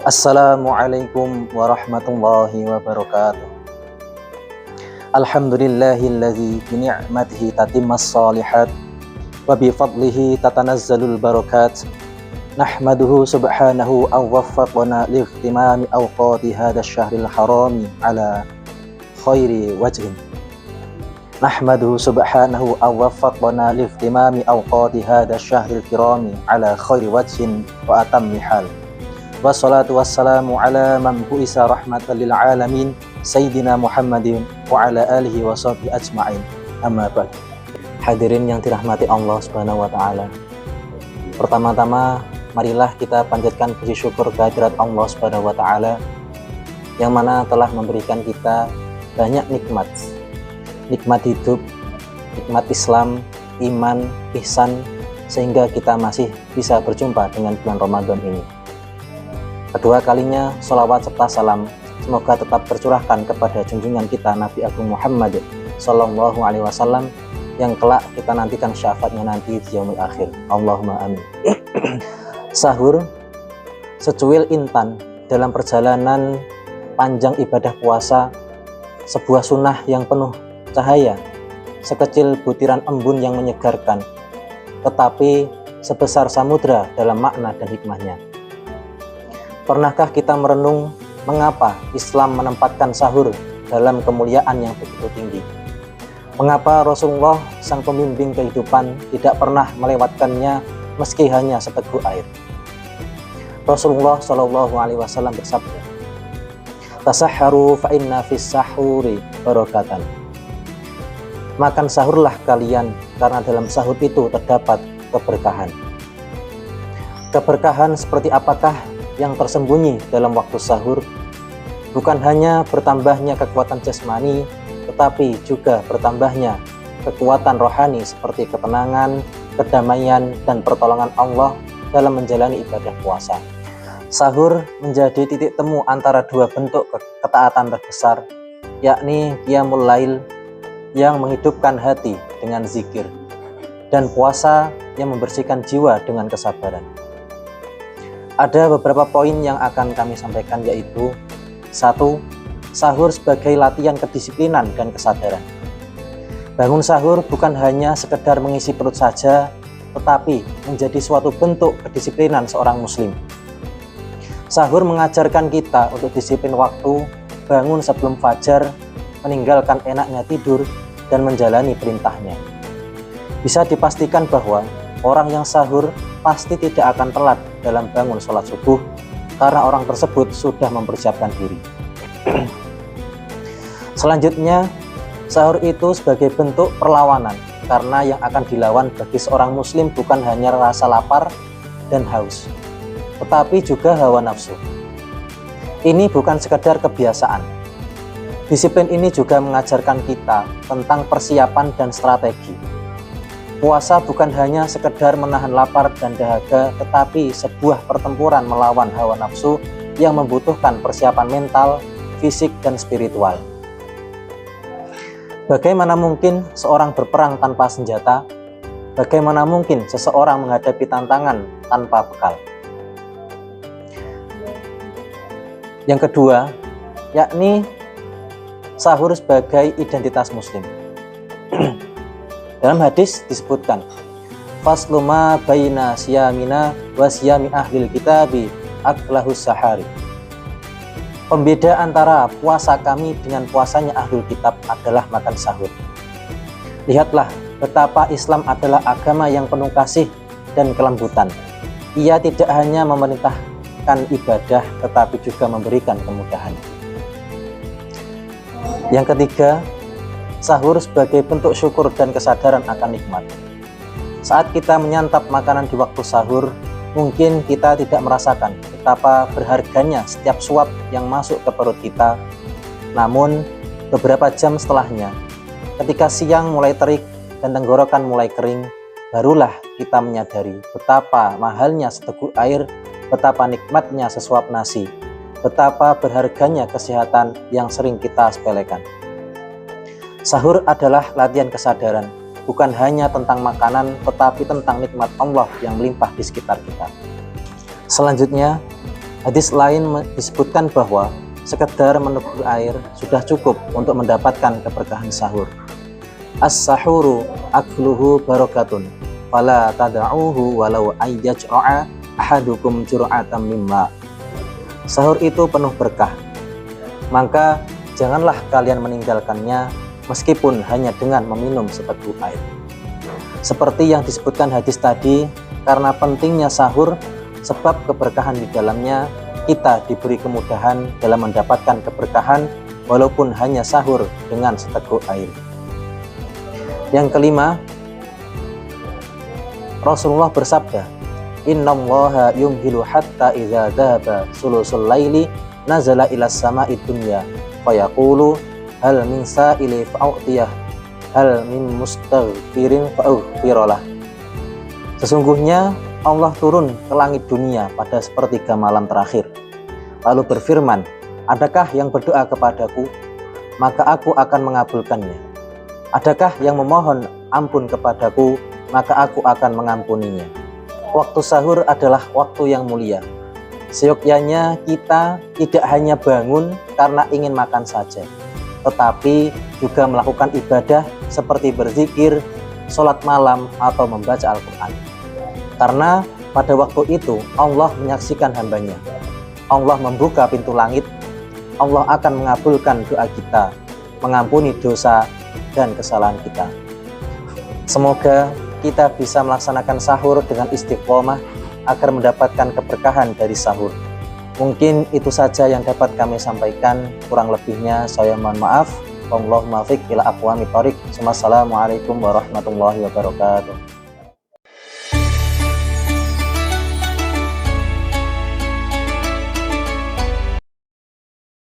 Assalamualaikum warahmatullahi wabarakatuh. Alhamdulillahilladzi bi ni'matihi tatimmas shalihat wa bi fadlihi tatanazzalul barakat. Nahmaduhu subhanahu an waffaqana li ihtimami awqati hadzal syahril harami ala khairi wajhin. Nahmaduhu subhanahu an waffaqana li ihtimami awqati hadzal syahril kirami ala khairi wajhin wa atammi hal. Wassalatu wassalamu ala man bu'isa rahmatan lil alamin Sayyidina Muhammadin wa ala alihi wa sahbihi ajma'in. Amma ba'd. Hadirin yang dirahmati Allah Subhanahu wa taala. Pertama-tama marilah kita panjatkan puji syukur kehadirat Allah Subhanahu wa taala yang mana telah memberikan kita banyak nikmat. Nikmat hidup, nikmat Islam, iman, ihsan, sehingga kita masih bisa berjumpa dengan bulan Ramadan ini. Kedua kalinya sholawat serta salam semoga tetap tercurahkan kepada junjungan kita Nabi Agung Muhammad Sallallahu Alaihi Wasallam yang kelak kita nantikan syafaatnya nanti di yaumil akhir. Allahumma amin. Sahur secuil intan dalam perjalanan panjang ibadah puasa, sebuah sunnah yang penuh cahaya, sekecil butiran embun yang menyegarkan, tetapi sebesar samudra dalam makna dan hikmahnya. Pernahkah kita merenung mengapa Islam menempatkan sahur dalam kemuliaan yang begitu tinggi? Mengapa Rasulullah sang pembimbing kehidupan tidak pernah melewatkannya meski hanya seteguk air? Rasulullah Shallallahu Alaihi Wasallam bersabda, "Tasahharu fa inna fis sahuri barakatan." Makan sahurlah kalian karena dalam sahur itu terdapat keberkahan. Keberkahan seperti apakah yang tersembunyi dalam waktu sahur? Bukan hanya bertambahnya kekuatan jasmani, tetapi juga bertambahnya kekuatan rohani seperti ketenangan, kedamaian, dan pertolongan Allah dalam menjalani ibadah puasa. Sahur menjadi titik temu antara dua bentuk ketaatan terbesar, yakni qiyamul lail yang menghidupkan hati dengan zikir, dan puasa yang membersihkan jiwa dengan kesabaran. Ada beberapa poin yang akan kami sampaikan, yaitu 1. Sahur sebagai latihan kedisiplinan dan kesadaran. Bangun sahur bukan hanya sekedar mengisi perut saja, tetapi menjadi suatu bentuk kedisiplinan seorang muslim. Sahur mengajarkan kita untuk disiplin waktu, bangun sebelum fajar, meninggalkan enaknya tidur, dan menjalani perintahnya. Bisa dipastikan bahwa orang yang sahur pasti tidak akan telat dalam bangun sholat subuh karena orang tersebut sudah mempersiapkan diri. Selanjutnya, sahur itu sebagai bentuk perlawanan karena yang akan dilawan bagi seorang muslim bukan hanya rasa lapar dan haus, tetapi juga hawa nafsu. Ini bukan sekedar kebiasaan. Disiplin ini juga mengajarkan kita tentang persiapan dan strategi. Puasa bukan hanya sekedar menahan lapar dan dahaga, tetapi sebuah pertempuran melawan hawa nafsu yang membutuhkan persiapan mental, fisik, dan spiritual. Bagaimana mungkin seorang berperang tanpa senjata? Bagaimana mungkin seseorang menghadapi tantangan tanpa bekal? Yang kedua, yakni sahur sebagai identitas muslim. Dalam hadis disebutkan, faslu ma baina siyamina wa siyami ahlil kitabi aklahus sahari. Pembeda antara puasa kami dengan puasanya ahlul kitab adalah makan sahur. Lihatlah betapa Islam adalah agama yang penuh kasih dan kelembutan. Ia tidak hanya memerintahkan ibadah, tetapi juga memberikan kemudahan. Yang ketiga, sahur sebagai bentuk syukur dan kesadaran akan nikmat. Saat kita menyantap makanan di waktu sahur, mungkin kita tidak merasakan betapa berharganya setiap suap yang masuk ke perut kita. Namun, beberapa jam setelahnya, ketika siang mulai terik dan tenggorokan mulai kering, barulah kita menyadari betapa mahalnya seteguk air, betapa nikmatnya sesuap nasi, betapa berharganya kesehatan yang sering kita sepelekan. Sahur adalah latihan kesadaran, bukan hanya tentang makanan, tetapi tentang nikmat Allah yang melimpah di sekitar kita. Selanjutnya, Hadis lain disebutkan bahwa sekedar meneguh air sudah cukup untuk mendapatkan keberkahan sahur. As-sahuru akluhu barakatun fala tada'uhu walau ayyajra'a ahadukum jur'atan mimma. Sahur itu penuh berkah, maka janganlah kalian meninggalkannya meskipun hanya dengan meminum seteguk air. Seperti yang disebutkan hadis tadi, karena pentingnya sahur, sebab keberkahan di dalamnya, kita diberi kemudahan dalam mendapatkan keberkahan walaupun hanya sahur dengan seteguk air. Yang kelima, Rasulullah bersabda, "Innallaha yumhilu hatta idza dhaba sulusul laili nazala ila sama'id dunya fayaqulu hal min sa'ili fa'utiyah hal min mustaghfirin fa'ughfiralah." Sesungguhnya Allah turun ke langit dunia pada sepertiga malam terakhir, lalu berfirman, "Adakah yang berdoa kepadaku? Maka aku akan mengabulkannya. Adakah yang memohon ampun kepadaku? Maka aku akan mengampuninya." Waktu sahur adalah waktu yang mulia. Seyogyanya kita tidak hanya bangun karena ingin makan saja, tetapi juga melakukan ibadah seperti berzikir, sholat malam, atau membaca Al-Quran. Karena pada waktu itu Allah menyaksikan hambanya. Allah membuka pintu langit. Allah akan mengabulkan doa kita, mengampuni dosa dan kesalahan kita. Semoga kita bisa melaksanakan sahur dengan istiqomah agar mendapatkan keberkahan dari sahur. Mungkin itu saja yang dapat kami sampaikan. Kurang lebihnya saya mohon maaf. Wallahul muwaffiq ila aqwamit thoriq. Wassalamualaikum warahmatullahi wabarakatuh.